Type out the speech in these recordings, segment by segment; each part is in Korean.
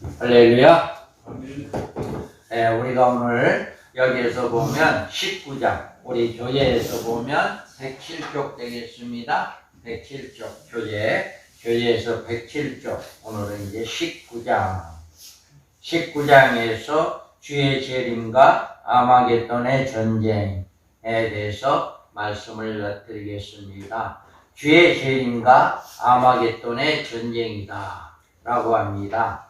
할렐루야. 네, 우리가 오늘 여기에서 보면 19장, 우리 교재에서 보면 107쪽 되겠습니다. 107쪽 교재에서 107쪽, 오늘은 이제 19장에서 주의 재림과 아마겟돈의 전쟁에 대해서 말씀을 드리겠습니다. 주의 재림과 아마겟돈의 전쟁이다 라고 합니다.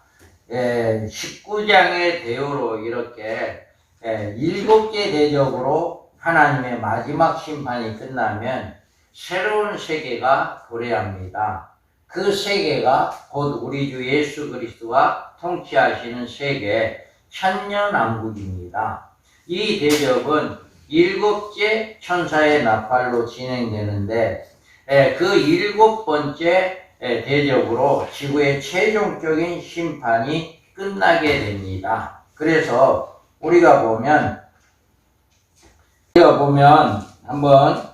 19장의 대요로 이렇게 7개 대적으로 하나님의 마지막 심판이 끝나면 새로운 세계가 도래합니다. 그 세계가 곧 우리 주 예수 그리스도가 통치하시는 세계 천년왕국입니다. 이 대적은 7째 천사의 나팔로 진행되는데 그 7번째 대적으로 지구의 최종적인 심판이 끝나게 됩니다. 그래서 우리가 보면 한번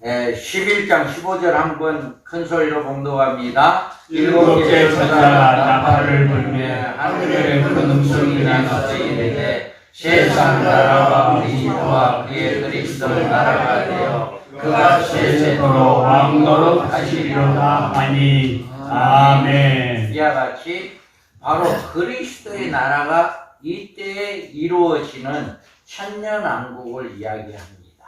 11장 15절 한번 큰 소리로 봉독합니다. 7째 천사가 나팔을 불며 하늘에 큰 음성이 나서 이르되 세상 나라와 그리스도와 그의 그리스도의 나라가 되어 그가 세세토록 왕노릇 하시리로다 하니 아멘. 이와 같이 바로 그리스도의 나라가 이때에 이루어지는 천년왕국을 이야기합니다.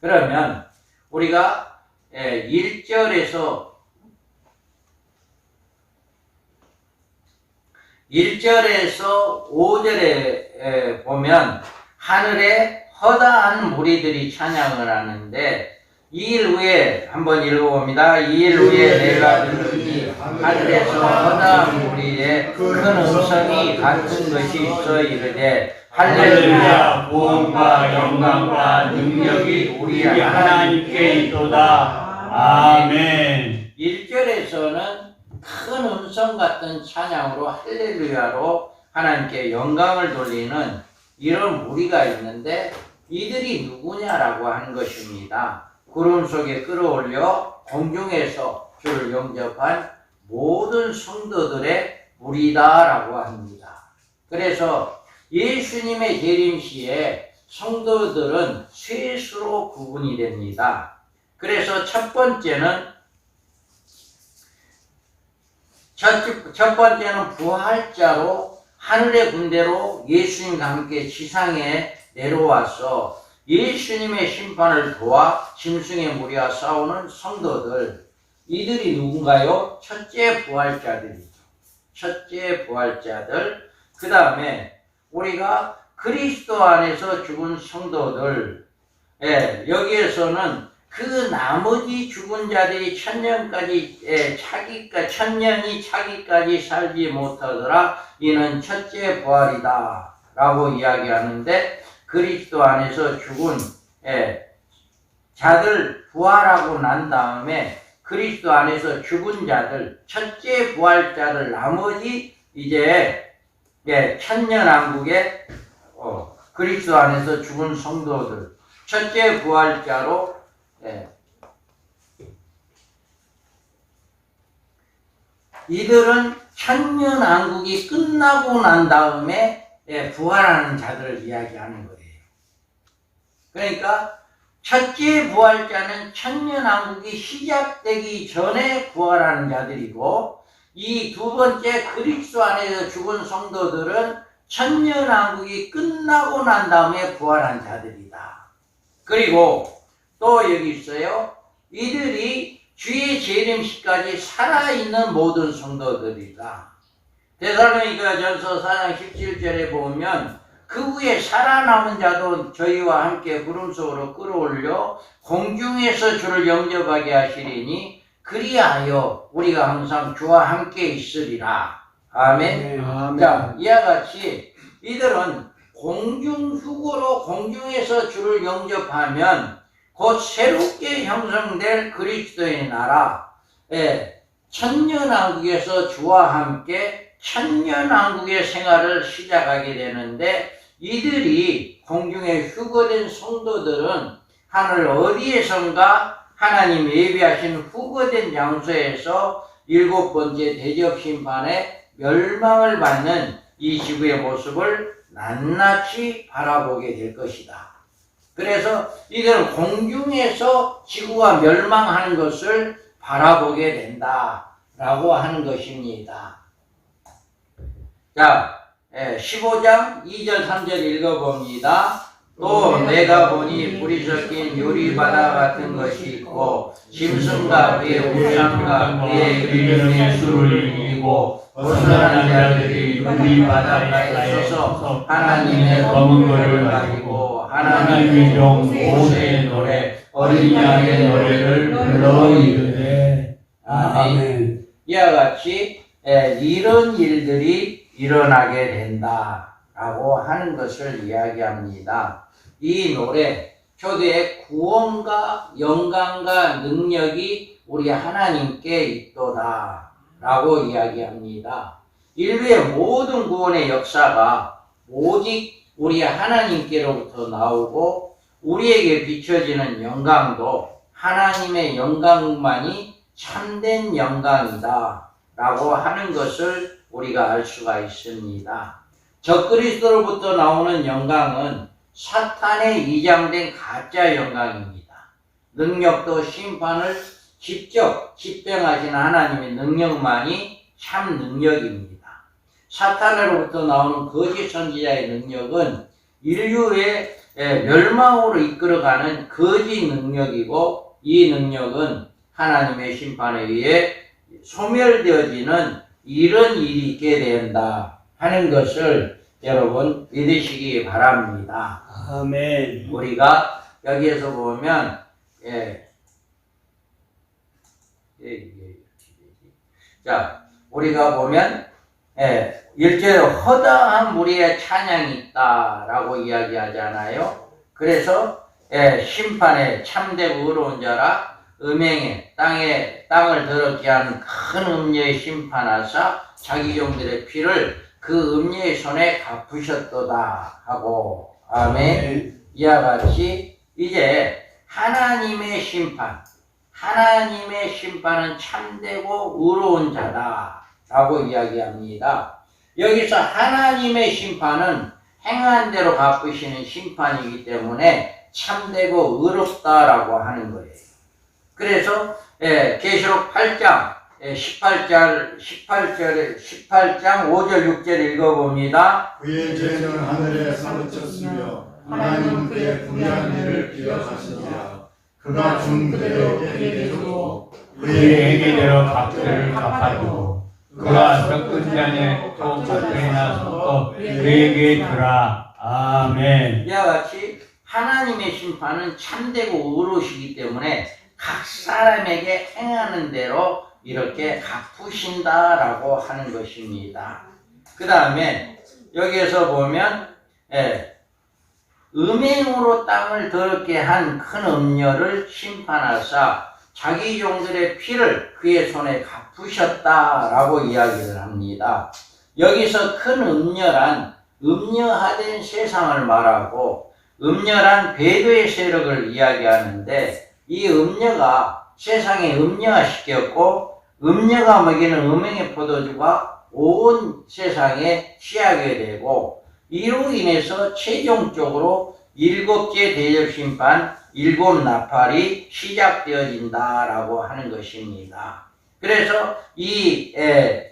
그러면 우리가 1절에서 5절에 보면 하늘에 허다한 무리들이 찬양을 하는데 2일 후에 한번 읽어봅니다. 2일 후에 내가 들으니 하늘에서 허다한 무리의 큰 음성이 같은 것이 있어 이르되 할렐루야 구원과 영광과 능력이 우리 하나님께 있도다. 아멘. 1절에서는 큰 음성 같은 찬양으로 할렐루야로 하나님께 영광을 돌리는 이런 무리가 있는데 이들이 누구냐라고 하는 것입니다. 구름 속에 끌어올려 공중에서 주를 영접한 모든 성도들의 무리다라고 합니다. 그래서 예수님의 재림 시에 성도들은 셋으로 구분이 됩니다. 그래서 첫 번째는 부활자로 하늘의 군대로 예수님과 함께 지상에 내려와서 예수님의 심판을 도와 짐승의 무리와 싸우는 성도들, 이들이 누군가요? 첫째 부활자들이죠. 첫째 부활자들. 그 다음에 우리가 그리스도 안에서 죽은 성도들, 여기에서는 그 나머지 죽은 자들이 천년이 차기까지 살지 못하더라. 이는 첫째 부활이다 라고 이야기하는데, 그리스도 안에서 죽은 자들 부활하고 난 다음에 그리스도 안에서 죽은 자들, 첫째 부활자들, 나머지 이제 천년왕국의 그리스도 안에서 죽은 성도들, 첫째 부활자로 이들은 천년왕국이 끝나고 난 다음에 부활하는 자들을 이야기하는 거예요. 그러니까 첫째 부활자는 천년왕국이 시작되기 전에 부활하는 자들이고, 이 두 번째 그리스도 안에서 죽은 성도들은 천년왕국이 끝나고 난 다음에 부활한 자들이다. 그리고 또 여기 있어요. 이들이 주의 재림시까지 살아있는 모든 성도들이다. 데살로니가전서 4장 17절에 보면 그 후에 살아남은 자도 저희와 함께 구름 속으로 끌어올려 공중에서 주를 영접하게 하시리니 그리하여 우리가 항상 주와 함께 있으리라. 아멘. 아멘. 자, 이와 같이 이들은 공중휴거로 공중에서 주를 영접하면 곧 새롭게 형성될 그리스도의 나라, 천년왕국에서 주와 함께 천년왕국의 생활을 시작하게 되는데, 이들이 공중에 휴거된 성도들은 하늘 어디에선가 하나님 예비하신 휴거된 장소에서 7번째 대접 심판의 멸망을 받는 이 지구의 모습을 낱낱이 바라보게 될 것이다. 그래서 이들은 공중에서 지구가 멸망하는 것을 바라보게 된다라고 하는 것입니다. 자, 15장 2절 3절 읽어봅니다. 또 내가 보니 불이 섞인 유리바다 같은 것이 있고 짐승과 그의 우상과 그의 이름의 수를 이기고 벗어난 자들이 유리바다가에 서서 하나님의 검은 것을 가지고 하나님의 종 모세의 노래 어린 양의 노래를 불러 이르되 아멘. 이와 같이 이런 일들이 일어나게 된다라고 하는 것을 이야기합니다. 이 노래 초대의 구원과 영광과 능력이 우리 하나님께 있도다 라고 이야기합니다. 인류의 모든 구원의 역사가 오직 우리 하나님께로부터 나오고 우리에게 비춰지는 영광도 하나님의 영광만이 참된 영광이다 라고 하는 것을 우리가 알 수가 있습니다. 적그리스도로부터 나오는 영광은 사탄의 이장된 가짜 영광입니다. 능력도 심판을 직접 집행하시는 하나님의 능력만이 참 능력입니다. 사탄으로부터 나오는 거짓 선지자의 능력은 인류의 멸망으로 이끌어가는 거짓 능력이고 이 능력은 하나님의 심판에 의해 소멸되어지는 이런 일이 있게 된다 하는 것을 여러분 믿으시기 바랍니다. 아멘. 우리가 여기에서 보면 자 우리가 보면 1절에 허다한 무리의 찬양이 있다라고 이야기하잖아요. 그래서 심판에 참되고 의로운 자라 음행에 땅을 더럽게 하는 큰 음녀의 심판하사 자기 종들의 피를 그 음녀의 손에 갚으셨도다 하고 아멘. 이와 같이 이제 하나님의 심판은 참되고 의로운 자다라고 이야기합니다. 여기서 하나님의 심판은 행한 대로 갚으시는 심판이기 때문에 참되고 의롭다라고 하는 거예요. 그래서 계시록 8장 18장 5절 6절 읽어봅니다. 그의 죄는 하늘에 사무쳤으며 하나님은 그의 불의한 일을 기억하시니라. 그가 준 그대로 그에게 주고 그의 행위대로 값을 갚아주고 그가 섞은 잔에 또 겉에나 섞어 그에게 주라. 아멘. 이와 같이 하나님의 심판은 참되고 의로우시기 때문에 각 사람에게 행하는 대로 이렇게 갚으신다라고 하는 것입니다. 그 다음에 여기에서 보면 음행으로 땅을 더럽게 한 큰 음녀를 심판하사 자기 종들의 피를 그의 손에 갚으셨다라고 이야기를 합니다. 여기서 큰 음녀란 음녀화된 세상을 말하고 음녀란 배도의 세력을 이야기하는데 이 음녀가 세상에 음녀화시켰고 음녀가 먹이는 음행의 포도주가 온 세상에 취하게 되고 이로 인해서 최종적으로 7째 대접 심판 7 나팔이 시작되어진다라고 하는 것입니다. 그래서 이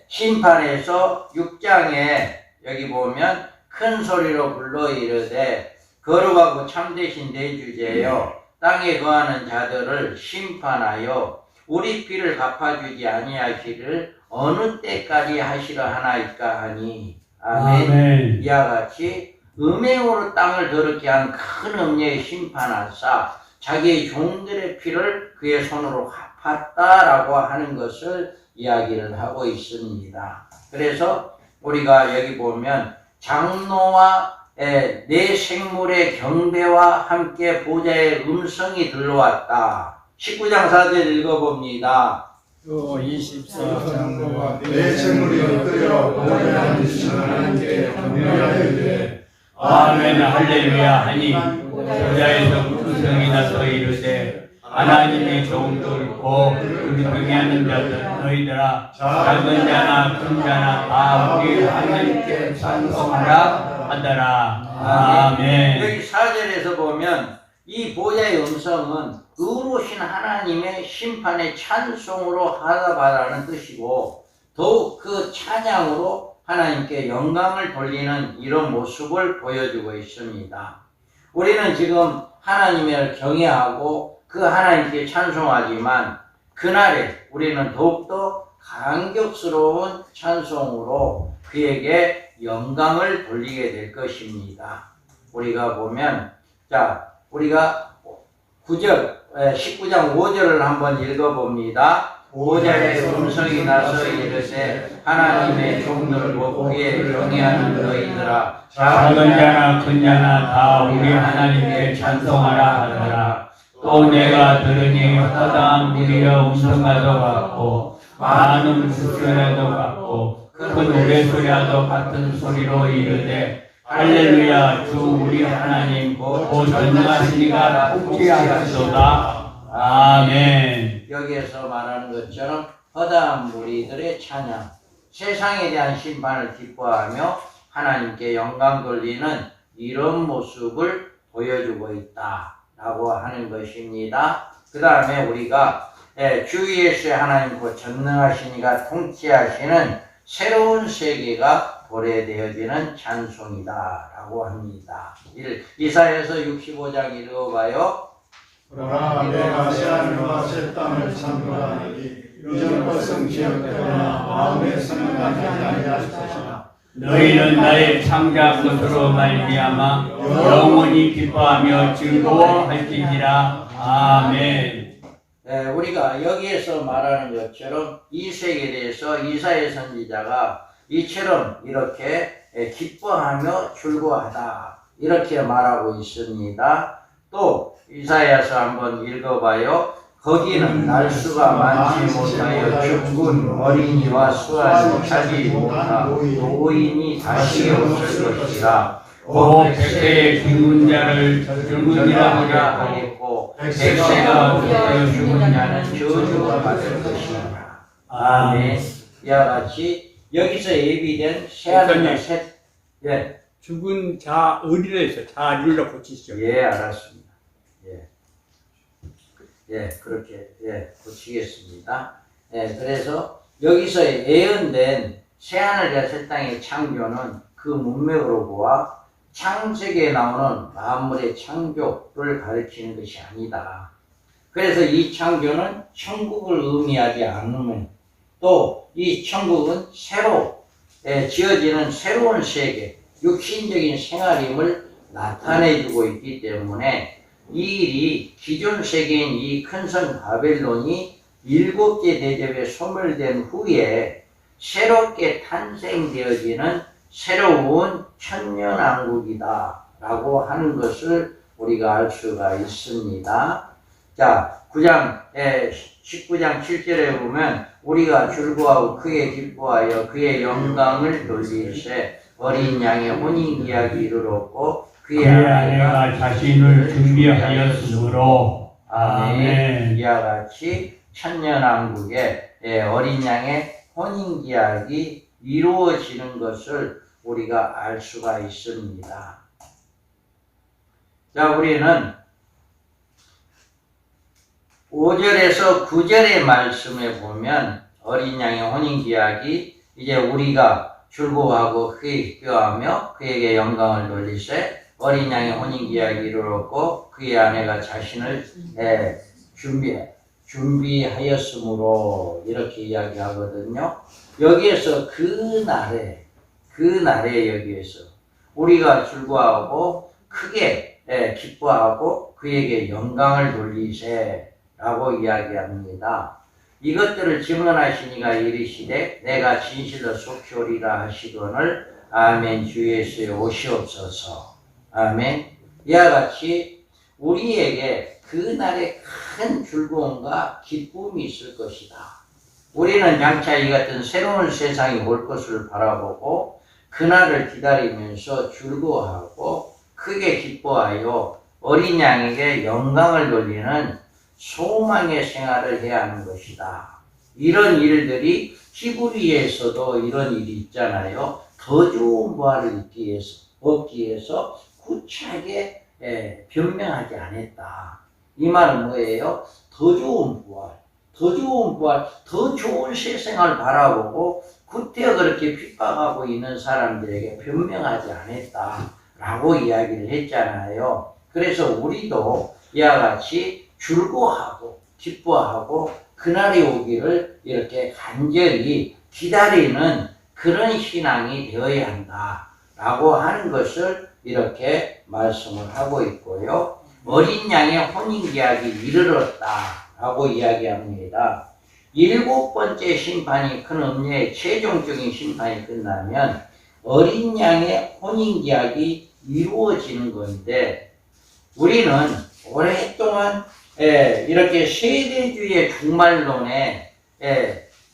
심판에서 6장에 여기 보면 큰 소리로 불러 이르되 거룩하고 참되신 대주제여 땅에 거하는 자들을 심판하여 우리 피를 갚아주지 아니하시를 어느 때까지 하시려 하나이까 하니 아멘. 아멘. 이와 같이 음행으로 땅을 더럽게 한 큰 음녀의 심판하사 자기의 종들의 피를 그의 손으로 갚았다라고 하는 것을 이야기를 하고 있습니다. 그래서 우리가 여기 보면 장로와 내 생물의 경배와 함께 보좌의 음성이 들려왔다. 19장 4절 읽어봅니다. 또 24장로와 내 생물이 엎드려 보좌에 앉으신 하나님께 경배하여 아멘 할렐루야 하니 보좌에서 음성이 나서 이르되 하나님의 종들 곧 우리 경외하는 자들 너희들아 작은 자나 큰 자나 다 우리 하나님께 찬송하라 하더라. 아멘. 여기 4절에서 보면 이 보좌의 음성은 의로우신 하나님의 심판의 찬송으로 하다바라는 뜻이고 더욱 그 찬양으로 하나님께 영광을 돌리는 이런 모습을 보여주고 있습니다. 우리는 지금 하나님을 경외하고 그 하나님께 찬송하지만 그날에 우리는 더욱더 감격스러운 찬송으로 그에게 영광을 돌리게 될 것입니다. 우리가 보면 우리가 19장 5절을 한번 읽어봅니다. 5절에 음성이 나서 이르되 하나님의 종들 곧 그의 경외하는 너희들아 작은 자나 큰 자나 다 우리 하나님께 찬송하라 하더라. 또 내가 들으니 허다한 무리여 음성과도 같고 많은 부소리와도 같고 큰 노래소리와도 같은 소리로 이르되 할렐루야 주 우리 하나님 곧 전능하신 이가 통치하시도다. 아멘. 여기에서 말하는 것처럼 허다한 무리들의 찬양, 세상에 대한 심판을 기뻐하며 하나님께 영광 돌리는 이런 모습을 보여주고 있다라고 하는 것입니다. 그 다음에 우리가 주 예수의 하나님 곧 전능하신 이가 통치하시는 새로운 세계가 도래되어지는 찬송이다라고 합니다. 이사야서 65장 읽어봐요. 그러나 내가 새 하늘과 새 땅을 창조하니 이전 것은 기억되거나 마음에 생각나지 아니할 것이나 너희는 나의 창자 것으로 말미암아 영원히 기뻐하며 즐거워할지니라. 아멘. 우리가 여기에서 말하는 것처럼 이 세계에 대해서 이사야 선지자가 이처럼 이렇게 기뻐하며 즐거워하다 이렇게 말하고 있습니다. 또 이사야서 한번 읽어봐요. 거기는 날수가 많지 못하여 죽은 어린이와 수완이 차지 못한 노인이 다시 없을 것이라. 곧 백세의 죽은 자를 젊은 자라 하겠고 백세가 되어 죽은 자는 저주가 받을 것이라. 아멘. 이와 같이 여기서 예비된 새하늘과 새 죽은 자 의리라 해서 자리로 고치시죠. 알았습니다. 그렇게 고치겠습니다. 그래서 여기서 예언된 새하늘과 새 땅의 창조는 그 문맥으로 보아 창세기에 나오는 만물의 창조를 가르치는 것이 아니다. 그래서 이 창조는 천국을 의미하지 않으면 또 이 천국은 새로 지어지는 새로운 세계, 육신적인 생활임을 나타내주고 있기 때문에 이 일이 기존 세계인 이 큰 성 바벨론이 7개 대접에 소멸된 후에 새롭게 탄생되어지는 새로운 천년왕국이다 라고 하는 것을 우리가 알 수가 있습니다. 자, 19장 7절에 보면 우리가 즐거워하고 크게 기뻐하여 그의 영광을 돌리세 어린 양의 혼인기약이 이르렀고 그의 아내가 자신을 준비하였으므로. 아멘. 이와 같이 천년왕국에 어린 양의 혼인기약이 이루어지는 것을 우리가 알 수가 있습니다. 자, 우리는 5절에서 9절의 말씀에 보면 어린 양의 혼인기약이 이제 우리가 즐거워하고 크게 기뻐하며 그에게 영광을 돌리세 어린 양의 혼인기약이 이르렀고 그의 아내가 자신을 준비하였으므로 이렇게 이야기하거든요. 여기에서 그 날에 여기에서 우리가 즐거워하고 크게 기뻐하고 그에게 영광을 돌리세 라고 이야기합니다. 이것들을 증언하시니가 이르시되 내가 진실로 속히 오리라 하시거늘 아멘. 주 예수의 오시옵소서. 아멘. 이와 같이 우리에게 그날에 큰 즐거움과 기쁨이 있을 것이다. 우리는 장차 이 같은 새로운 세상이 올 것을 바라보고 그날을 기다리면서 즐거워하고 크게 기뻐하여 어린 양에게 영광을 돌리는 소망의 생활을 해야 하는 것이다. 이런 일들이 히브리에서도 이런 일이 있잖아요. 더 좋은 부활을 얻기 위해서 구차하게 변명하지 않았다. 이 말은 뭐예요? 더 좋은 부활, 더 좋은 세상을 바라보고 구태여 그렇게 핍박하고 있는 사람들에게 변명하지 않았다라고 이야기를 했잖아요. 그래서 우리도 이와 같이 즐거워하고 기뻐하고 그날이 오기를 이렇게 간절히 기다리는 그런 신앙이 되어야 한다라고 하는 것을 이렇게 말씀을 하고 있고요. 어린 양의 혼인계약이 이르렀다라고 이야기합니다. 7번째 심판이 큰 음녀의 최종적인 심판이 끝나면 어린 양의 혼인계약이 이루어지는 건데, 우리는 오랫동안 이렇게 세대주의의 종말론에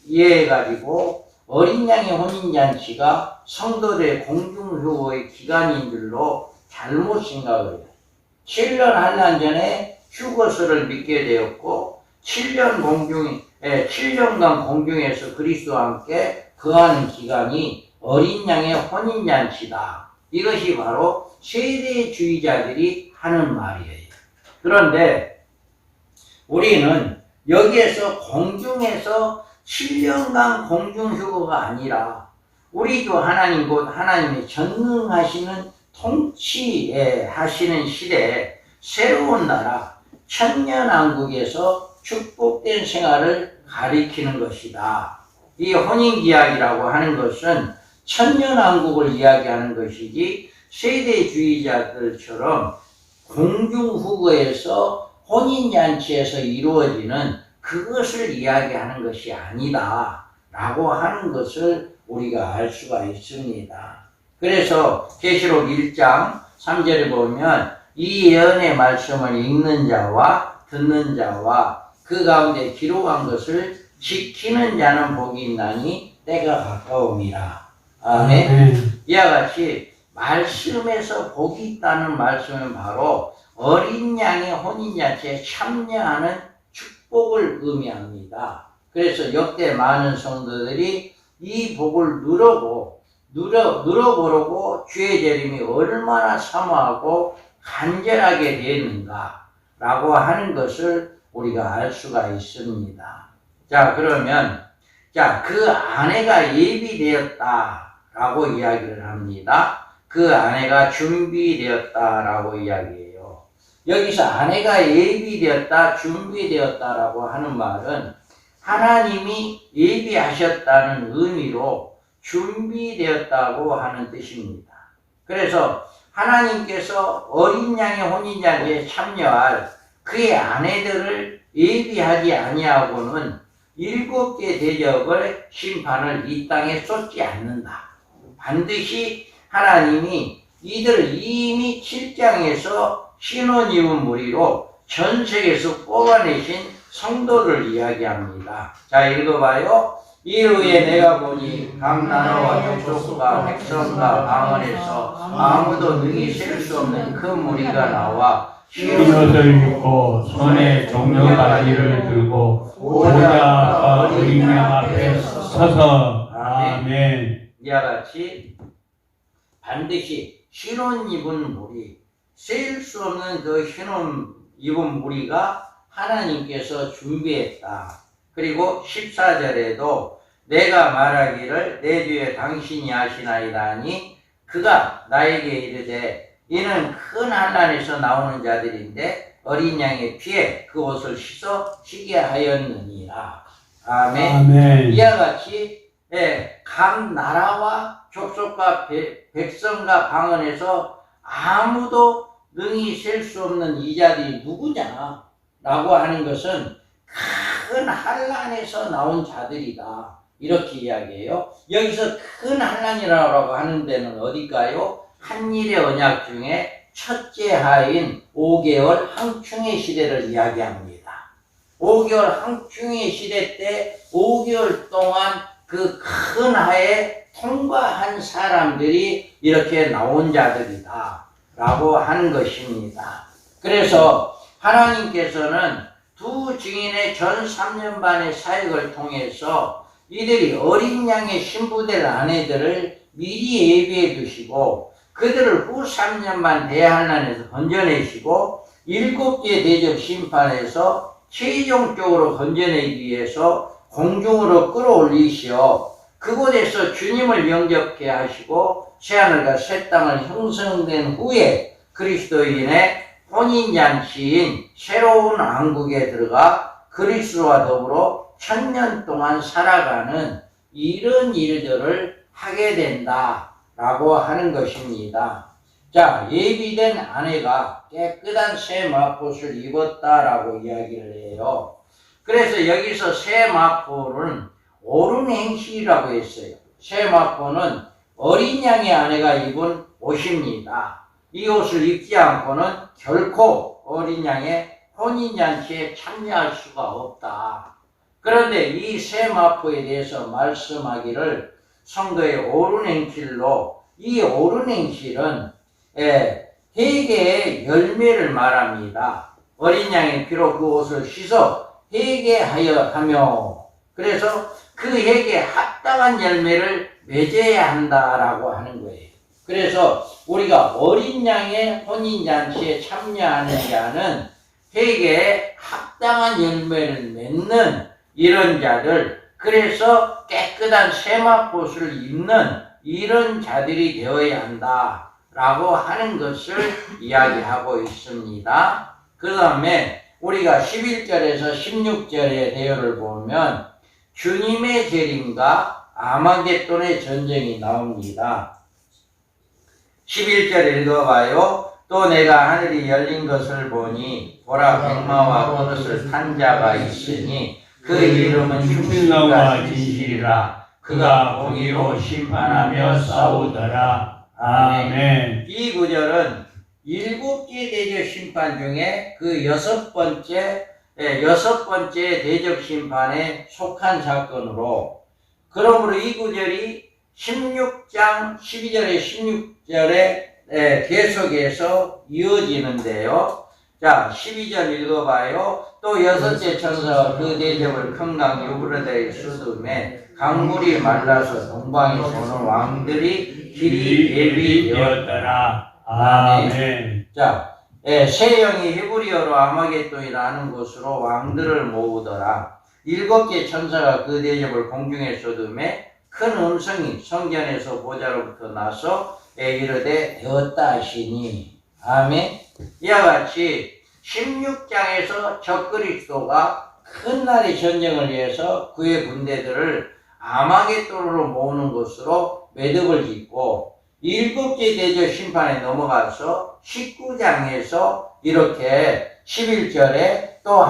이해해가지고 어린 양의 혼인잔치가 성도들의 공중휴거의 기간인 줄로 잘못 생각을 해요. 7년 한란 전에 휴거서를 믿게 되었고 7년간 공중에서 그리스도와 함께 거하는 기간이 어린 양의 혼인잔치다. 이것이 바로 세대주의자들이 하는 말이에요. 그런데 우리는 여기에서 공중에서 7년간 공중휴거가 아니라 우리도 하나님 곧 하나님의 전능하시는 통치하시는 시대에 새로운 나라 천년왕국에서 축복된 생활을 가리키는 것이다. 이 혼인계약이라고 하는 것은 천년왕국을 이야기하는 것이지 세대주의자들처럼 공중후거에서 혼인잔치에서 이루어지는 그것을 이야기하는 것이 아니다 라고 하는 것을 우리가 알 수가 있습니다. 그래서 계시록 1장 3절에 보면 이 예언의 말씀을 읽는 자와 듣는 자와 그 가운데 기록한 것을 지키는 자는 복이 있나니 때가 가까움이라. 아멘. 이와 같이 말씀에서 복이 있다는 말씀은 바로 어린 양의 혼인잔치에 참여하는 축복을 의미합니다. 그래서 역대 많은 성도들이 이 복을 누려보려고 주의 재림이 얼마나 사모하고 간절하게 되었는가 라고 하는 것을 우리가 알 수가 있습니다. 자, 그러면 그 아내가 예비되었다 라고 이야기를 합니다. 그 아내가 준비되었다라고 이야기해요. 여기서 아내가 예비되었다, 준비되었다라고 하는 말은 하나님이 예비하셨다는 의미로 준비되었다고 하는 뜻입니다. 그래서 하나님께서 어린 양의 혼인잔치에 참여할 그의 아내들을 예비하지 아니하고는 7개 대적의 심판을 이 땅에 쏟지 않는다. 반드시 하나님이 이들을 이미 7장에서 신혼 입은 무리로 전 세계에서 뽑아내신 성도를 이야기합니다. 자, 읽어봐요. 이후에 내가 보니 각 나라와 족속과 백성과 방언에서 아무도 능히 셀 수 없는 큰 무리가 나와 흰옷을 입고 손에 종려바지를 들고 보좌와 어린 양 앞에 서서 아멘. 이와 같이 반드시 신혼 입은 무리, 셀 수 없는 그 신혼 입은 무리가 하나님께서 준비했다. 그리고 14절에도 내가 말하기를 내 주에 당신이 하시나이다 하니 그가 나에게 이르되 이는 큰 환난에서 나오는 자들인데 어린 양의 피에 그 옷을 씻어 쉬게 하였느니라. 아멘. 아멘. 이와 같이 각 나라와 족속과 백성과 방언에서 아무도 능히 셀 수 없는 이 자들이 누구냐 라고 하는 것은 큰 환난에서 나온 자들이다. 이렇게 이야기해요. 여기서 큰 환난이라고 하는 데는 어딜까요? 한일의 언약 중에 첫째 하인 5개월 항충의 시대를 이야기합니다. 5개월 항충의 시대 때 5개월 동안 그 큰 하에 통과한 사람들이 이렇게 나온 자들이다 라고 하는 것입니다. 그래서 하나님께서는 두 증인의 전 3년 반의 사역을 통해서 이들이 어린 양의 신부될 아내들을 미리 예비해 두시고 그들을 후 3년만 대환란에서 건져내시고 7개 대접 심판에서 최종적으로 건져내기 위해서 공중으로 끌어올리시어 그곳에서 주님을 영접케 하시고 새하늘과 새 땅을 형성된 후에 그리스도인의 혼인잔치인 새로운 왕국에 들어가 그리스도와 더불어 1000년 동안 살아가는 이런 일들을 하게 된다라고 하는 것입니다. 자, 예비된 아내가 깨끗한 새 마포를 입었다라고 이야기를 해요. 그래서 여기서 새 마포는 옳은 행실이라고 했어요. 새 마포는 어린 양의 아내가 입은 옷입니다. 이 옷을 입지 않고는 결코 어린 양의 혼인잔치에 참여할 수가 없다. 그런데 이 새 마포에 대해서 말씀하기를 성도의 옳은 행실로, 이 옳은 행실은 회개의 열매를 말합니다. 어린 양의 피로 그 옷을 씻어 회개하여 하며, 그래서 그 회개에 합당한 열매를 맺어야 한다라고 하는 거예요. 그래서 우리가 어린 양의 혼인잔치에 참여하는 자는 회개에 합당한 열매를 맺는 이런 자들, 그래서 깨끗한 세마포를 입는 이런 자들이 되어야 한다라고 하는 것을 이야기하고 있습니다. 그 다음에 우리가 11절에서 16절의 대열을 보면 주님의 재림과 아마겟돈의 전쟁이 나옵니다. 11절 읽어봐요. 또 내가 하늘이 열린 것을 보니 보라 백마와 그것을 탄 자가 있으니 그 이름은 충신과 진실이라. 그가 공의로 심판하며 싸우더라. 아멘. 이 구절은 7개 대적 심판 중에 그 여섯 번째 대적 심판에 속한 사건으로, 그러므로 이 구절이 16장 12절에 16절에 계속해서 이어지는데요. 자, 12절 읽어봐요. 또 여섯째 천사가 그 대접을 큰 강 유브라데에 쏟음에 강물이 말라서 동방에서 오는 왕들이 길이 예비되었더라. 아멘. 자, 세 영이 히브리어로 아마겟돈이라는 곳으로 왕들을 모으더라. 7개 천사가 그 대접을 공중에 쏟음에 큰 음성이 성전에서 보좌로부터 나서 이르되 되었다 하시니. 아멘. 이와 같이 16장에서 적그리스도가 큰 날의 전쟁을 위해서 그의 군대들을 아마겟돈으로 모으는 것으로 매듭을 짓고 7개 대적 심판에 넘어가서 19장에서 이렇게 11절에 또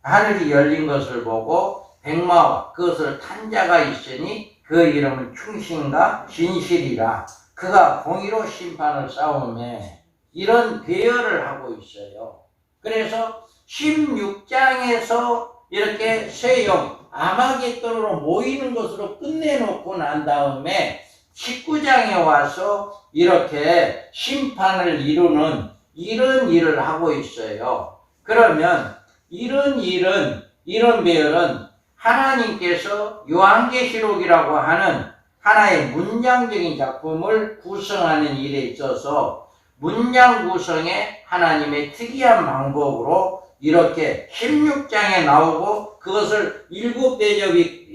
하늘이 열린 것을 보고 백마와 그것을 탄 자가 있으니 그 이름은 충신과 진실이라. 그가 공의로 심판을 싸우매. 이런 배열을 하고 있어요. 그래서 16장에서 이렇게 세영 아마겟돈으로 모이는 것으로 끝내놓고 난 다음에 19장에 와서 이렇게 심판을 이루는 이런 일을 하고 있어요. 그러면 이런 배열은 하나님께서 요한계시록이라고 하는 하나의 문장적인 작품을 구성하는 일에 있어서 문장 구성에 하나님의 특이한 방법으로 이렇게 16장에 나오고 그것을 7대접이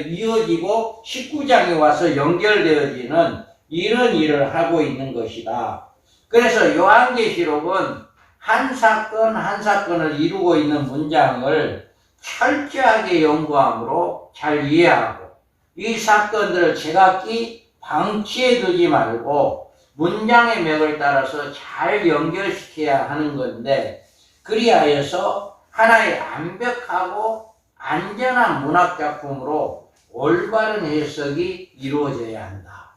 이어지고 19장에 와서 연결되어지는 이런 일을 하고 있는 것이다. 그래서 요한계시록은 한 사건 한 사건을 이루고 있는 문장을 철저하게 연구함으로 잘 이해하고 이 사건들을 제각기 방치해 두지 말고 문장의 맥을 따라서 잘 연결시켜야 하는 건데, 그리하여서 하나의 완벽하고 안전한 문학작품으로 올바른 해석이 이루어져야 한다.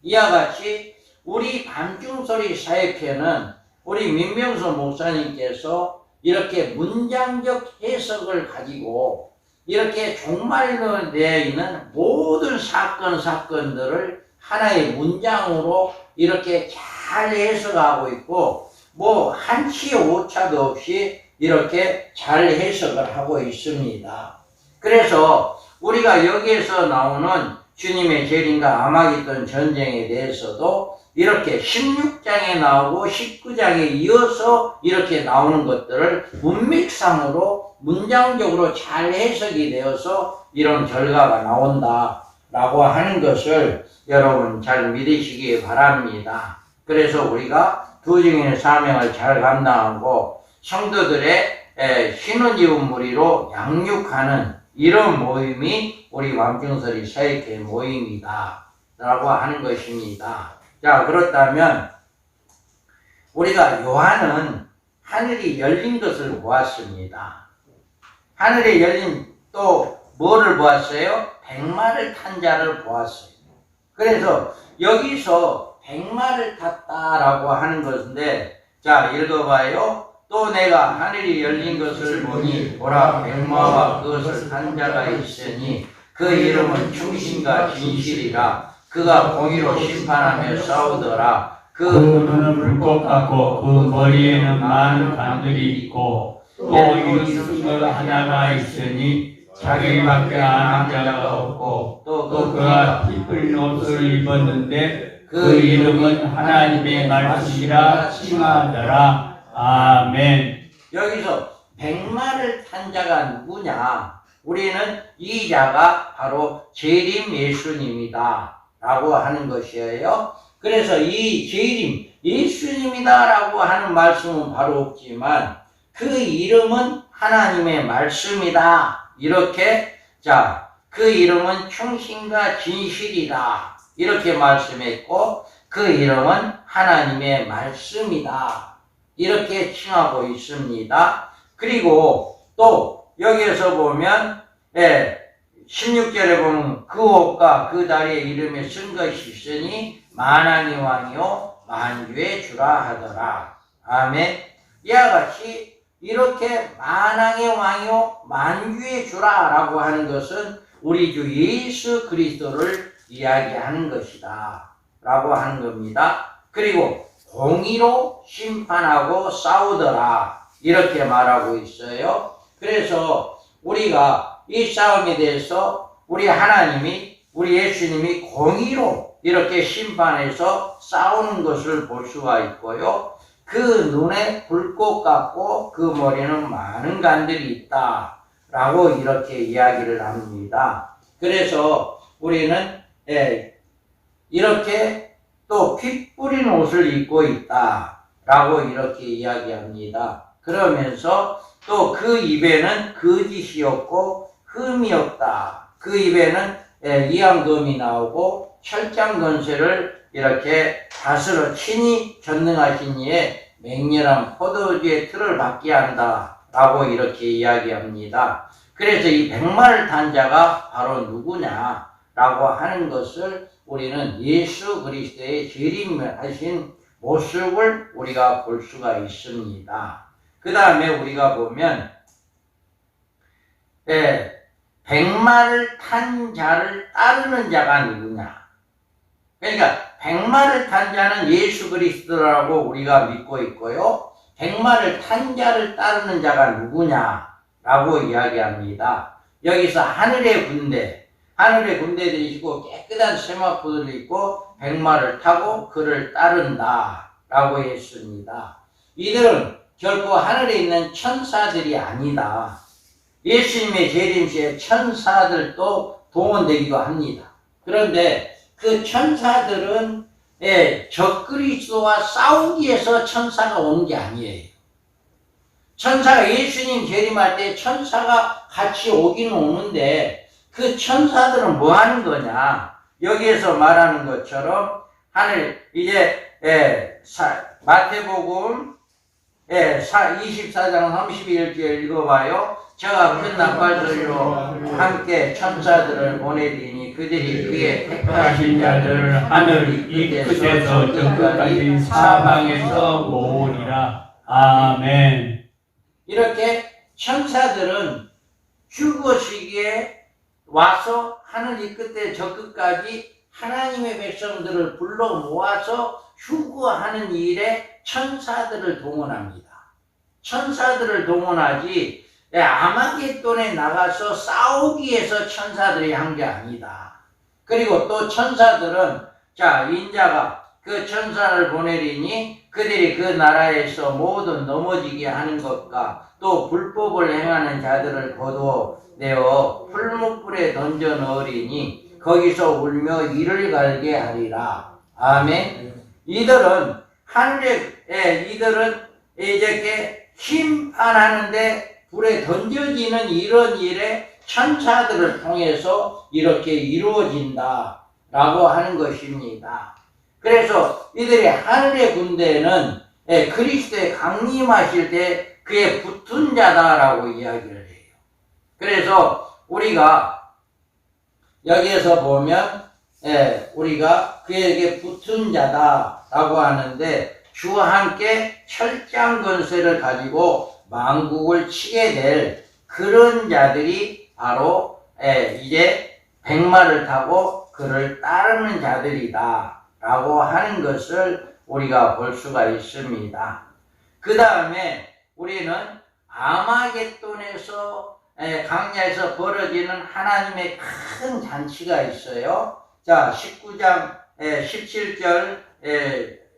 이와 같이 우리 밤중소리 사역회는 우리 민명수 목사님께서 이렇게 문장적 해석을 가지고 이렇게 종말로 되어 있는 모든 사건들을 하나의 문장으로 이렇게 잘 해석하고 있고, 뭐 한치의 오차도 없이 이렇게 잘 해석을 하고 있습니다. 그래서 우리가 여기에서 나오는 주님의 재림과 아마겟돈 전쟁에 대해서도 이렇게 16장에 나오고 19장에 이어서 이렇게 나오는 것들을 문맥상으로 문장적으로 잘 해석이 되어서 이런 결과가 나온다라고 하는 것을 여러분 잘 믿으시기 바랍니다. 그래서 우리가 두 증인의 사명을 잘 감당하고 성도들의 신혼이웃 무리로 양육하는 이런 모임이 우리 왕중설이 사역회 모임이다 라고 하는 것입니다. 자, 그렇다면 우리가 요한은 하늘이 열린 것을 보았습니다. 하늘이 열린 또 뭐를 보았어요? 백마를 탄 자를 보았어요. 그래서 여기서 백마를 탔다라고 하는 것인데, 자, 읽어봐요. 또 내가 하늘이 열린 것을 보니 보라 백마와 그것을 탄 자가 있으니 그 이름은 충신과 진실이라. 그가 공의로 심판하며 싸우더라. 그 눈은 불꽃 같고 그 머리에는 많은 관들이 있고 또 이름 것 하나가 있으니 자기밖에 아는 자가 없고 또 그가 피 흘린 옷을 입었는데 그 이름은 하나님의 말씀이라 칭하더라. 아멘. 여기서 백마를 탄 자가 누구냐? 우리는 이 자가 바로 재림 예수님이다 라고 하는 것이에요. 그래서 이 재림 예수님이다 라고 하는 말씀은 바로 없지만 그 이름은 하나님의 말씀이다. 이렇게, 자, 그 이름은 충신과 진실이다. 이렇게 말씀했고 그 이름은 하나님의 말씀이다. 이렇게 칭하고 있습니다. 그리고 또 여기에서 보면 16절에 보면 그 옷과 그 다리의 이름에 쓴 것이 있으니 만왕의 왕이요 만주의 주라 하더라. 아멘. 이와 같이 이렇게 만왕의 왕이요 만주의 주라 라고 하는 것은 우리 주 예수 그리스도를 이야기하는 것이다 라고 하는 겁니다. 그리고 공의로 심판하고 싸우더라 이렇게 말하고 있어요. 그래서 우리가 이 싸움에 대해서 우리 하나님이 우리 예수님이 공의로 이렇게 심판해서 싸우는 것을 볼 수가 있고요. 그 눈에 불꽃 같고 그 머리는 많은 관들이 있다 라고 이렇게 이야기를 합니다. 그래서 우리는 이렇게 또 피 뿌린 옷을 입고 있다 라고 이렇게 이야기합니다. 그러면서 또 그 입에는 거짓이 없고 흠이 없다. 그 입에는 이암금이 나오고 철장 권세를 이렇게 다스려 친히 전능하신 이의 맹렬한 포도주의 틀을 받게 한다 라고 이렇게 이야기합니다. 그래서 이 백마를 탄 자가 바로 누구냐 라고 하는 것을 우리는 예수 그리스도의 재림하신 모습을 우리가 볼 수가 있습니다. 그 다음에 우리가 보면 백마를 탄 자를 따르는 자가 누구냐? 그러니까 백마를 탄 자는 예수 그리스도라고 우리가 믿고 있고요. 백마를 탄 자를 따르는 자가 누구냐라고 이야기합니다. 여기서 하늘의 군대들이 있고 깨끗한 세마포들이 있고 백마를 타고 그를 따른다라고 했습니다. 이들은 결코 하늘에 있는 천사들이 아니다. 예수님의 재림 시에 천사들도 동원되기도 합니다. 그런데 그 천사들은 적그리스도와 싸우기 위해서 천사가 오는 게 아니에요. 천사가 예수님 재림할 때 천사가 같이 오긴 오는데 그 천사들은 뭐 하는 거냐? 여기에서 말하는 것처럼 마태복음 24장 31절 읽어봐요. 저가 큰 나팔소리로 함께 천사들을 보내리니 그들이 그의 택하신 자들을 하늘 이 끝에서 저 끝까지 사방에서 모으리라. 아멘. 이렇게 천사들은 휴거 시기에 와서 하늘 이 끝에 저 끝까지 하나님의 백성들을 불러 모아서 휴거하는 일에 천사들을 동원합니다. 천사들을 동원하지 아마겟돈에 나가서 싸우기 위해서 천사들이 한 게 아니다. 그리고 또 천사들은 자 인자가 그 천사를 보내리니 그들이 그 나라에서 모든 넘어지게 하는 것과 또 불법을 행하는 자들을 거두어내어 풀무불에 던져 넣으리니 거기서 울며 이를 갈게 하리라. 아멘. 이들은 하늘에 이들은 이렇게 심판하는데 불에 던져지는 이런 일에 천사들을 통해서 이렇게 이루어진다라고 하는 것입니다. 그래서 이들의 하늘의 군대는 그리스도의 강림하실 때 그의 붙은 자다라고 이야기를 해요. 그래서 우리가 여기에서 보면 우리가 그에게 붙은 자다라고 하는데 주와 함께 철장 권세를 가지고 만국을 치게 될 그런 자들이 바로 이제 백마를 타고 그를 따르는 자들이다 라고 하는 것을 우리가 볼 수가 있습니다. 그 다음에 우리는 아마겟돈에서 강야에서 벌어지는 하나님의 큰 잔치가 있어요. 자 19장 17절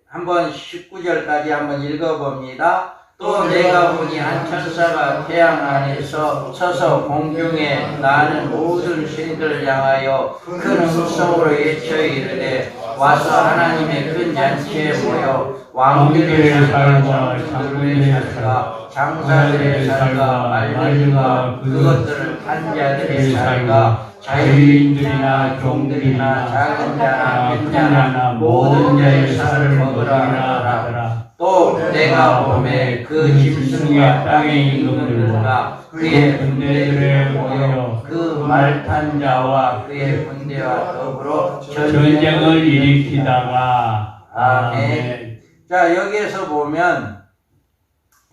한번 19절까지 한번 읽어봅니다. 또 내가 보니 한 천사가 태양 안에서 서서 공중에 나는 모든 신들을 향하여 큰 음성으로 외쳐 이르되 와서 하나님의 큰 잔치에 모여 왕들의 살과 장군의 살과 장사들의 살과 말들과 그것들을 탄 자들의 살과 자유인들이나 종들이나 작은 자나 큰 자나 모든 자의 살을 먹으라 하더라. 또 내가 보매 그 짐승과 땅의 임금들과 그의 군대들에 모여 그 말 탄 자와 그의 군대와 더불어 전쟁을 일으키다가 아멘. 자 여기에서 보면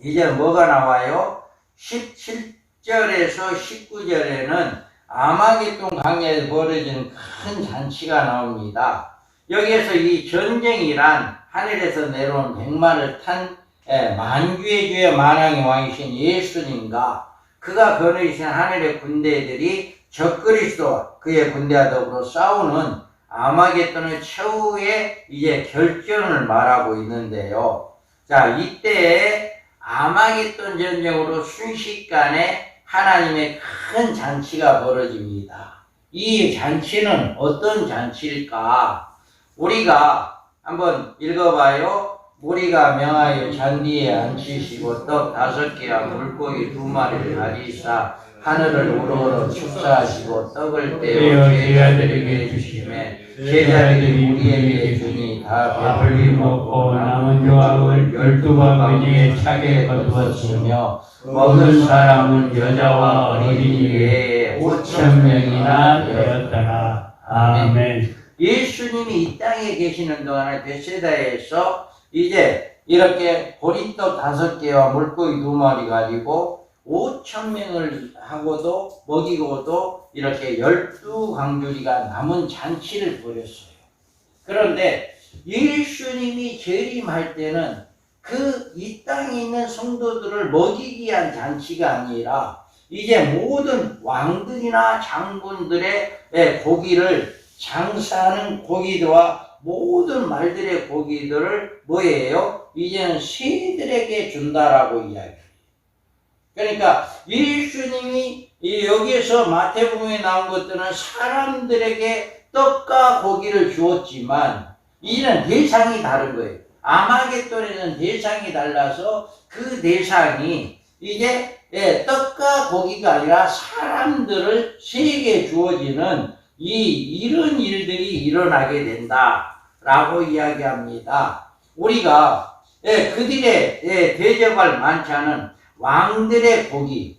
이제 뭐가 나와요? 17절에서 19절에는 아마겟돈 강야에 벌어진 큰 잔치가 나옵니다. 여기에서 이 전쟁이란 하늘에서 내려온 백마를 탄 만주의 주의 만왕의 왕이신 예수님과 그가 거느리신 하늘의 군대들이 적그리스도와 그의 군대와 더불어 싸우는 아마겟돈의 최후의 이제 결전을 말하고 있는데요. 자, 이때 아마겟돈 전쟁으로 순식간에 하나님의 큰 잔치가 벌어집니다. 이 잔치는 어떤 잔치일까? 우리가 한번 읽어봐요. 우리가 명하여 잔디에 앉히시고 떡 5개와 물고기 2마리를 가지사 하늘을 우러러 축사하시고 떡을 떼어 제자들에게 주시매 제자들이 우리에게 주니 다 배불리 먹고 남은 조각을 12바구니에 차게 거두었으며 먹은 사람은 여자와 어린이 외에 5,000명이나 되었더라. 아멘. 예수님이 이 땅에 계시는 동안에 베세다에서 이제 이렇게 보리떡 5개와 물고기 2마리 가지고 5,000명을 하고도 먹이고도 이렇게 12광주리가 남은 잔치를 벌였어요. 그런데 예수님이 재림할 때는 이 땅에 있는 성도들을 먹이기 위한 잔치가 아니라 이제 모든 왕들이나 장군들의 고기를 장사하는 고기들과 모든 말들의 고기들을 뭐예요? 이제는 새들에게 준다라고 이야기해요. 그러니까 예수님이 여기에서 마태복음에 나온 것들은 사람들에게 떡과 고기를 주었지만 이제는 대상이 다른 거예요. 아마겟돈에는 대상이 달라서 그 대상이 이제 떡과 고기가 아니라 사람들을 세게 주어지는 이런 일들이 일어나게 된다라고 이야기합니다. 우리가 그들의 대접할 만찬은 왕들의 고기,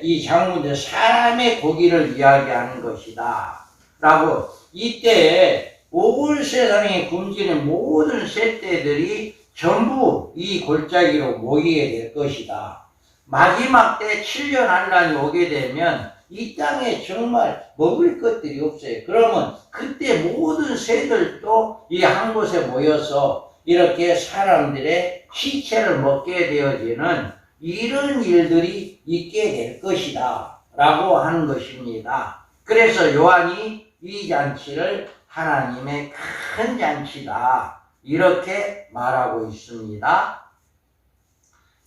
이 장군들 사람의 고기를 이야기하는 것이다 라고 이때 온 세상에 굶주린 모든 셋대들이 전부 이 골짜기로 모이게 될 것이다. 마지막 때 7년 환란이 오게 되면 이 땅에 정말 먹을 것들이 없어요. 그러면 그때 모든 새들도 이 한 곳에 모여서 이렇게 사람들의 시체를 먹게 되어지는 이런 일들이 있게 될 것이다 라고 하는 것입니다. 그래서 요한이 이 잔치를 하나님의 큰 잔치다 이렇게 말하고 있습니다.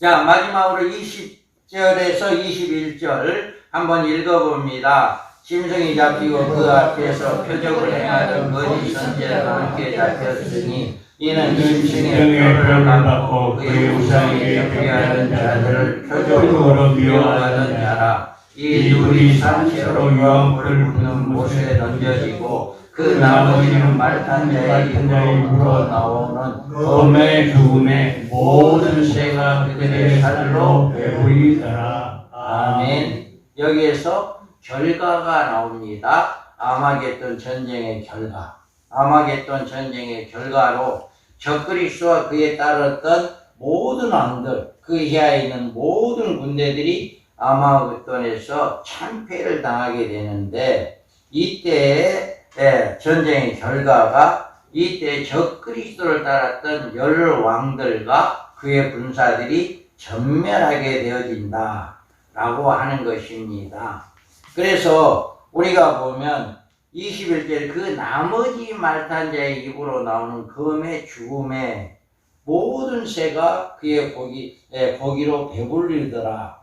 자, 마지막으로 20절에서 21절 한번 읽어봅니다. 짐승이 잡히고 그 앞에서 표적을 행하던 거짓 선지자가 함께 잡혔으니 이는 짐승의 표를 받고 그의 우상에게 경배하는 자들을 표적으로 미워하는 자라. 이 둘이 산채로 유황불을 붓는 못에 던져지고 그 나머지는 말탄 자의 입으로 나오는 검의 죽음에 모든 새가 그들의 살로 배부리더라. 아멘. 여기에서 결과가 나옵니다. 아마겟돈 전쟁의 결과. 아마겟돈 전쟁의 결과로 적그리스도와 그에 따랐던 모든 왕들, 그 이하에 있는 모든 군대들이 아마겟돈에서 참패를 당하게 되는데, 이때의 전쟁의 결과가 이때 적그리스도를 따랐던 열 왕들과 그의 군사들이 전멸하게 되어진다 라고 하는 것입니다. 그래서 우리가 보면 21절 그 나머지 말탄 자의 입으로 나오는 검의 죽음에 모든 새가 그의 고기로 배불리더라.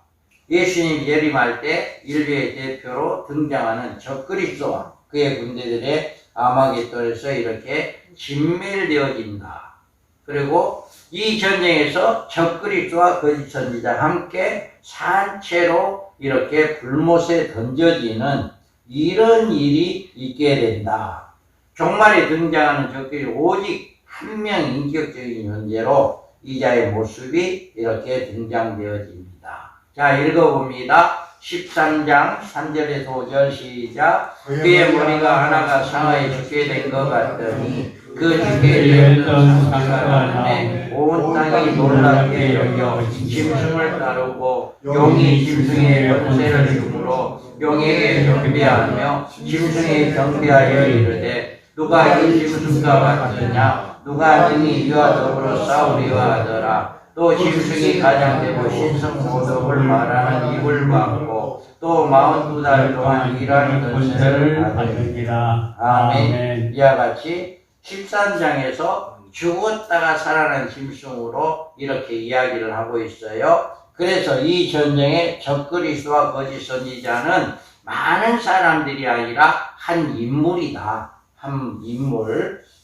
예수님 예림할 때 인류의 대표로 등장하는 적그리스도와 그의 군대들의 아마겟돈에서 이렇게 진멸되어진다. 그리고 이 전쟁에서 적그리스도와 거짓 선지자 함께 산채로 이렇게 불못에 던져지는 이런 일이 있게 된다. 종말에 등장하는 적들이 오직 한 명 인격적인 존재로 이자의 모습이 이렇게 등장되어집니다. 자, 읽어봅니다. 13장 3절에서 5절 시작. 그의 머리가 하나가 상하에 죽게 된 것 같더니 그 죽게 되었던 상가에 온 땅이 놀랍게 여겨 짐승을 따르고 용이 짐승의 권세를 주므로 용에게 경배하며 짐승에 경배하여 이르되 누가 이 짐승과 같으냐 누가 능히 이와 더불어 싸우리와 하더라. 또 짐승이 가장되고 신성모독을 말하는 입을 받고 또 42달 동안 일하는 권세를 받으리라. 아멘. 이와 같이 13장에서 죽었다가 살아난 짐승으로 이렇게 이야기를 하고 있어요. 그래서 이 전쟁의 적그리스도와 거짓 선지자는 많은 사람들이 아니라 한 인물이다. 한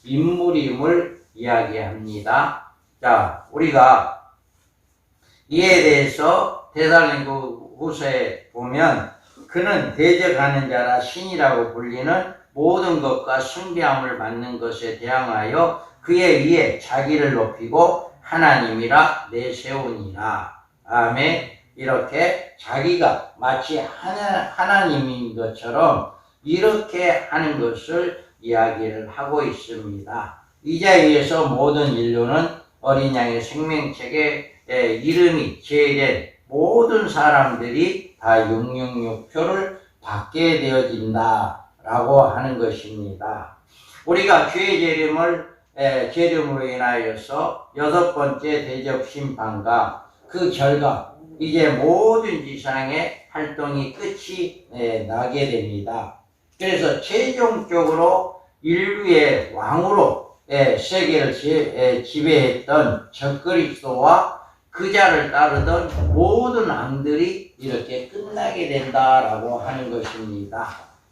인물임을 이야기합니다. 자, 우리가 이에 대해서 데살로니가 후서에 보면 그는 대적하는 자라 신이라고 불리는 모든 것과 숭배함을 받는 것에 대항하여 그에 의해 자기를 높이고 하나님이라 내세우니라. 아멘. 이렇게 자기가 마치 하나님인 것처럼 이렇게 하는 것을 이야기를 하고 있습니다. 이자에 의해서 모든 인류는 어린 양의 생명책에 이름이 제된 모든 사람들이 다 666표를 받게 되어진다 라고 하는 것입니다. 우리가 죄의 재림으로 인하여서 6번째 대접 심판과 그 결과 이제 모든 지상의 활동이 끝이 나게 됩니다. 그래서 최종적으로 인류의 왕으로 세계를 지배했던 적그리스도와 그자를 따르던 모든 왕들이 이렇게 끝나게 된다라고 하는 것입니다.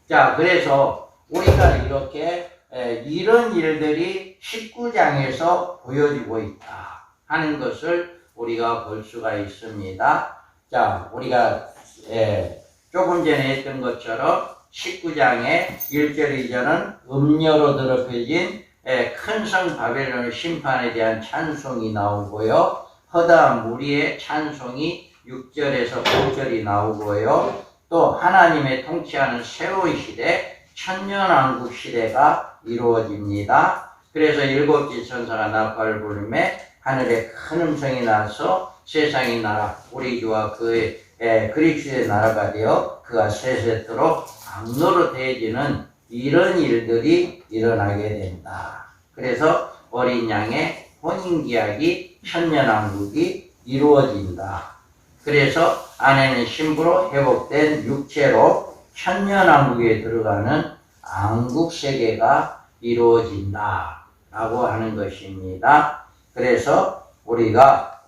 자, 그래서 우리가 이렇게 이런 일들이 19장에서 보여지고 있다 하는 것을 우리가 볼 수가 있습니다. 자, 우리가 조금 전에 했던 것처럼 19장의 1절 2절은 음녀로 더럽혀진 큰 성 바벨론의 심판에 대한 찬송이 나오고요. 허다한 무리의 찬송이 6절에서 9절이 나오고요. 또 하나님의 통치하는 새로운 시대, 천년왕국 시대가 이루어집니다. 그래서 7째 천사가 나팔을 부르매 하늘에 큰 음성이 나서 세상의 나라 우리 주와 그의 그리스도의 나라가 되어 그가 세세토록 왕노릇해지는 이런 일들이 일어나게 된다. 그래서 어린 양의 혼인계약이 천년왕국이 이루어진다. 그래서 아내는 신부로 회복된 육체로 천년왕국에 들어가는 왕국세계가 이루어진다 라고 하는 것입니다. 그래서 우리가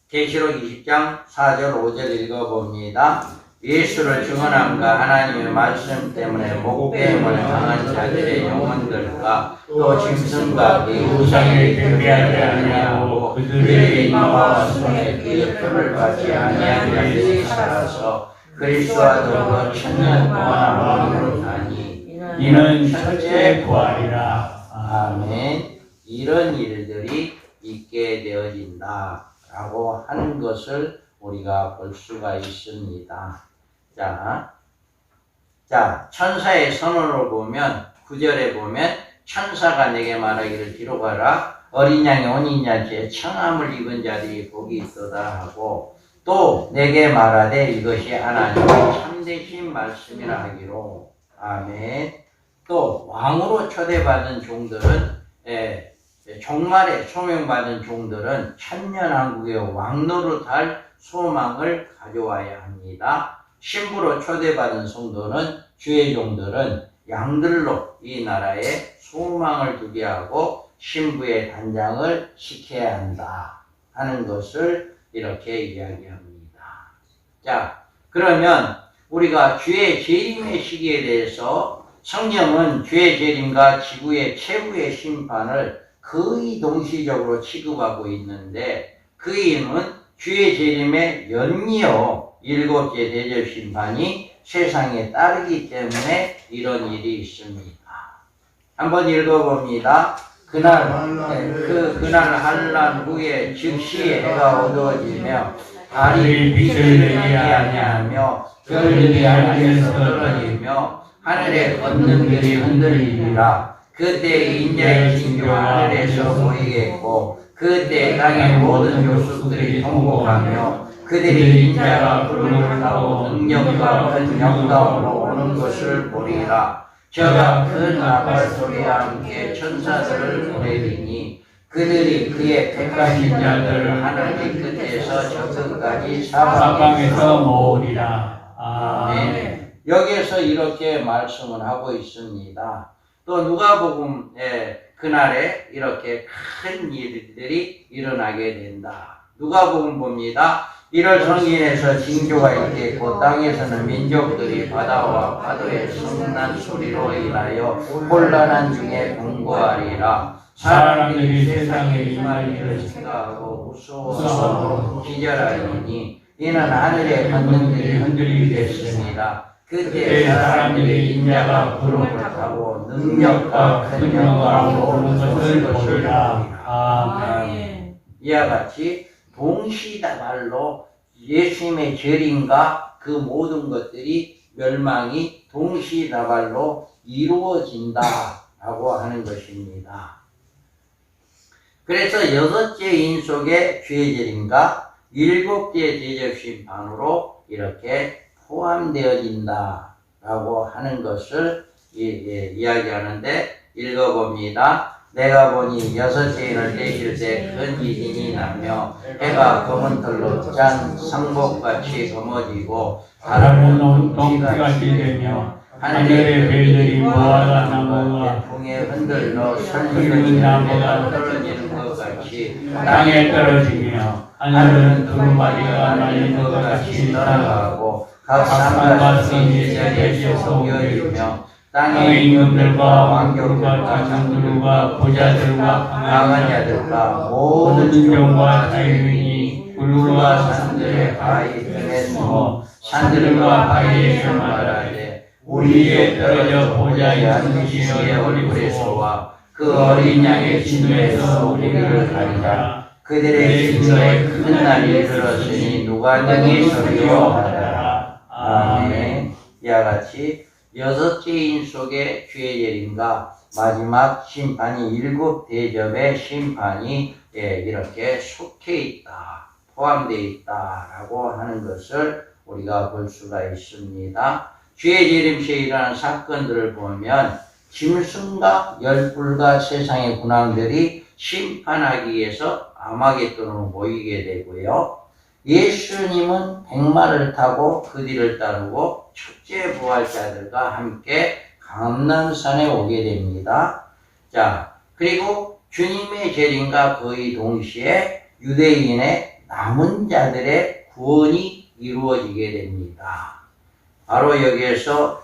계시록 20장 4절 5절 읽어봅니다. 예수를 증언함과 하나님의 말씀 때문에 목배임을 당한 자들의 영혼들과 또 짐승과 그 우상에 경배하지 아니하고 그들의 이마와 손에 그의 표를 받지 아니한 자들이 살아서 그리스도와 더불어 천년 동안 왕으로 다니 이는 첫째 부활이라. 아멘. 이런 일들이 있게 되어진다 라고 하는 것을 우리가 볼 수가 있습니다. 자, 천사의 선언을 보면 9절에 보면 천사가 내게 말하기를 기록하라. 어린 양의 혼인잔치에 청함을 입은 자들이 복이 있도다 하고 또 내게 말하되 이것이 하나님의 참되신 말씀이라 하기로. 아멘. 또 왕으로 초대받은 종들은 종말에 소명받은 종들은 천년왕국의 왕노릇할 소망을 가져와야 합니다. 신부로 초대받은 성도는 주의 종들은 양들로 이 나라에 소망을 두게 하고 신부의 단장을 시켜야 한다 하는 것을 이렇게 이야기합니다. 자, 그러면 우리가 주의 재림의 시기에 대해서 성경은 주의 재림과 지구의 최후의 심판을 거의 동시적으로 취급하고 있는데 그 이유는 주의 재림에 연이어 7째 대접 심판이 세상에 따르기 때문에 이런 일이 있습니다. 한번 읽어봅니다. 그날 한란 후에 즉시 해가 어두워지며 달이 빛을 내지 아니하며 별들이 하늘에서 떨어지며 하늘의 권능들이 흔들리리라. 그때 인자의 징조가 하늘에서 보이겠고 그때 땅의 모든 족속들이 통곡하며 그들이 인자가 구름을 타고 능력과 큰 영광으로 오는 것을 보리라. 저가 큰 나팔 소리와 함께 천사들을 보내리니 그들이 그의 택하신 자들을 하늘 끝에서 저 끝까지 사방에서 모으리라. 아멘. 여기에서 이렇게 말씀을 하고 있습니다. 또 누가복음에 그날에 이렇게 큰 일들이 일어나게 된다. 누가복음 봅니다. 1월 성인에서 징조가 있겠고 땅에서는 민족들이 바다와 파도의 성난 소리로 인하여 혼란한 중에 공고하리라. 사람들이 세상에 임할 일을 생각하고 무서워서 기절하리니 이는 하늘의 권능들이 흔들리겠습니다. 그때 사람들이 인자가 구름을 타고 능력과 큰 영광으로 오는 것을 보리라. 아멘. 이와 같이 동시다발로 예수님의 재림과 그 모든 것들이 멸망이 동시다발로 이루어진다라고 하는 것입니다. 그래서 6째 인속의 주의 재림과 7째 대접 심판으로 이렇게 포함되어진다라고 하는 것을 이야기하는데 읽어봅니다. 내가 보니 6째 인을 떼실 때 큰 지진이 나며 해가 검은 털로 짠 상복같이 검어지고 바람은 온통같이 되며 하늘의 별들이 무화과 나무와 풍에 흔들려 설리는 나무가 떨어지는 것 같이 땅에 떨어지며 하늘은 두루마리가 날린 것 같이 떠나가고 각 산과 성이 제자리에서 모여있며 땅의 임금들과 왕족과 장군들과 부자들과 강한 자들과 모든 종과 자유인이 굴과 산들의 바위 등에 숨어 산들과 바위에서 말하되 우리에게 떨어져 보자 양주시의 얼굴에서와 그 어린 양의 진노에서 우리를 가리자. 그들의 진노에 큰 날이 들었으니 누가 능히 설교하리라. 아멘. 이와 같이 6째 인속의 주의 재림과 마지막 심판이 7대접의 심판이 이렇게 속해 있다, 포함되어 있다라고 하는 것을 우리가 볼 수가 있습니다. 주의 재림 시에 일어난 사건들을 보면 짐승과 열불과 세상의 군왕들이 심판하기 위해서 아마겟돈으로 모이게 되고요. 예수님은 백마를 타고 그 뒤를 따르고 첫째 부활자들과 함께 감람산에 오게 됩니다. 자, 그리고 주님의 재림과 거의 동시에 유대인의 남은 자들의 구원이 이루어지게 됩니다. 바로 여기에서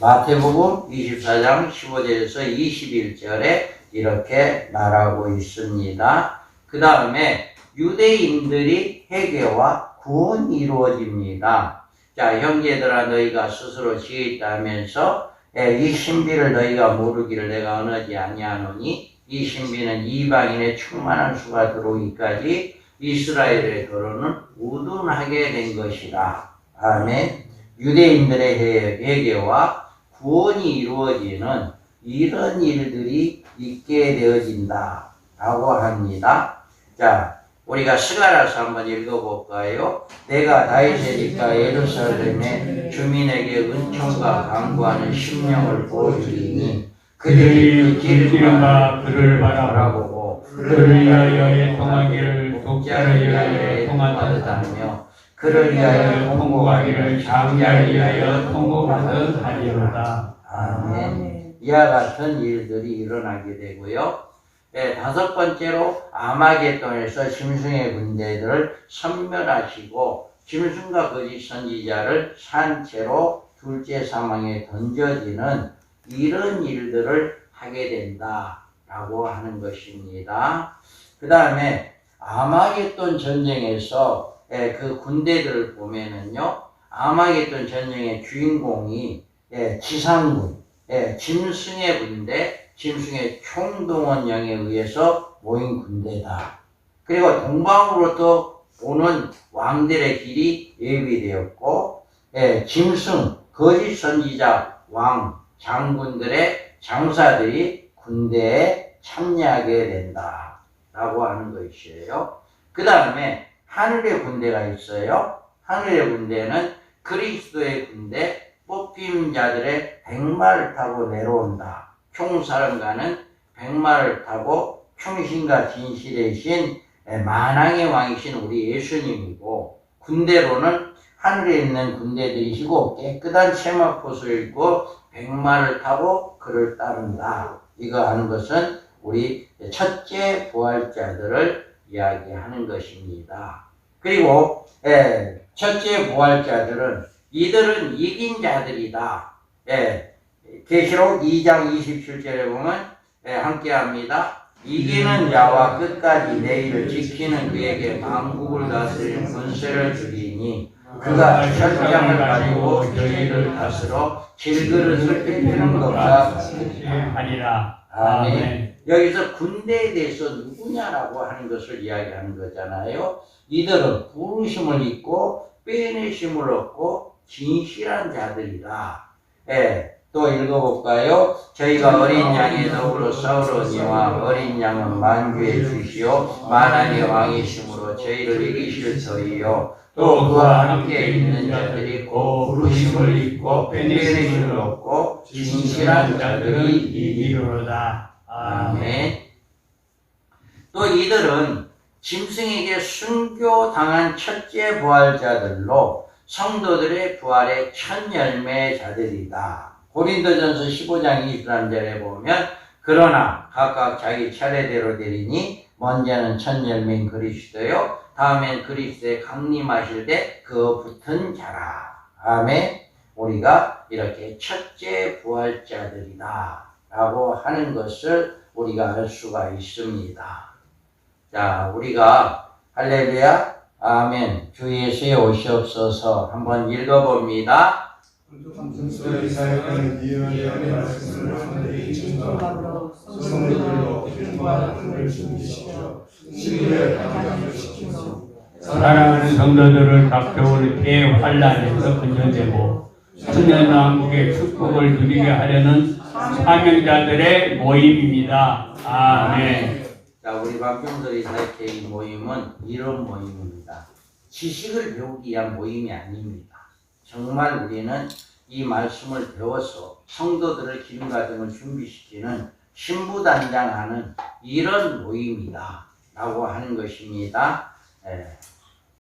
마태복음 24장 15절에서 21절에 이렇게 말하고 있습니다. 그 다음에 유대인들이 회개와 구원이 이루어집니다. 자, 형제들아 너희가 스스로 지었다면서 이 신비를 너희가 모르기를 내가 언하지 아니하노니 이 신비는 이방인의 충만한 수가 들어오기까지 이스라엘의 도로는 우둔하게 된 것이다. 아멘. 유대인들의 회개와 구원이 이루어지는 이런 일들이 있게 되어진다 라고 합니다. 자, 우리가 스가랴서 한번 읽어볼까요? 내가 다윗의 집과 예루살렘의 주민에게 은총과 강구하는 심령을 보여주리니 그들이 그 길과 그를 바라보고 그를 위하여 통하기를 독자를 위하여 통하듯하며 그를 위하여 통곡하기를 장자를 위하여 통곡하듯 하리로다. 아멘. 이와 같은 일들이 일어나게 되고요. 다섯 번째로 아마겟돈에서 짐승의 군대들을 섬멸하시고 짐승과 거짓 선지자를 산채로 둘째 사망에 던져지는 이런 일들을 하게 된다라고 하는 것입니다. 그 다음에 아마겟돈 전쟁에서 그 군대들을 보면은요, 아마겟돈 전쟁의 주인공이 지상군, 짐승의 군대, 짐승의 총동원령에 의해서 모인 군대다. 그리고 동방으로부터 오는 왕들의 길이 예비되었고, 짐승, 거짓 선지자, 왕, 장군들의 장사들이 군대에 참여하게 된다 라고 하는 것이에요. 그 다음에 하늘의 군대가 있어요. 하늘의 군대는 그리스도의 군대, 뽑힌 자들의 백마를 타고 내려온다. 총사령관은 백마를 타고 충신과 진실의 신 만왕의 왕이신 우리 예수님이고, 군대로는 하늘에 있는 군대들이시고 깨끗한 세마포수를 입고 백마를 타고 그를 따른다. 이거 하는 것은 우리 첫째 부활자들을 이야기하는 것입니다. 그리고 첫째 부활자들은 이들은 이긴 자들이다. 계시록 2장 27절에 보면 함께합니다. 이기는 자와 끝까지 내일을 지키는 그에게 만국을 다스리는 권세를 주리니 그가 철장을 가지고 저희를 다스려 질그릇을 펴는 것과 같으리라. 하리라. 아멘. 여기서 군대에 대해서 누구냐라고 하는 것을 이야기하는 거잖아요. 이들은 부르심을 입고 빼내심을 얻고 진실한 자들이다. 또 읽어볼까요? 저희가 어린 양의 더불어 싸우러니와 어린 양은 만주의 주시오 만왕의 왕이심으로 저희를 이기실 터이요. 또 그와 함께 있는 자들이 곧 부르심을 입고 빼내심을 얻고 진실한 자들이 이기로다. 아멘. 또 이들은 짐승에게 순교당한 첫째 부활자들로 성도들의 부활의 첫 열매 자들이다. 고린도전서 15장 23절에 보면 그러나 각각 자기 차례대로 되리니 먼저는 첫 열매인 그리스도요 다음엔 그리스도의 강림하실 때 그 붙은 자라. 아멘. 우리가 이렇게 첫째 부활자들이다 라고 하는 것을 우리가 알 수가 있습니다. 자, 우리가 할렐루야 아멘 주 예수의 오시옵소서 한번 읽어봅니다. 성도의 사역하는 이언의 말씀을 하늘의 증거함으로 성도들로 기쁨과 힘을 준비시켜 진리의 방향을 시키며 사랑하는 성도들을 닥쳐오는 대환란에서 건져내고 천년왕국의 축복을 누리게 하려는 사명자들의 모임입니다. 아멘. 자, 우리 방평소리 사역회의 모임은 이런 모임입니다. 지식을 배우기 위한 모임이 아닙니다. 정말 우리는 이 말씀을 배워서 성도들을 기름과 등을 준비시키는 신부단장하는 이런 모임이다 라고 하는 것입니다.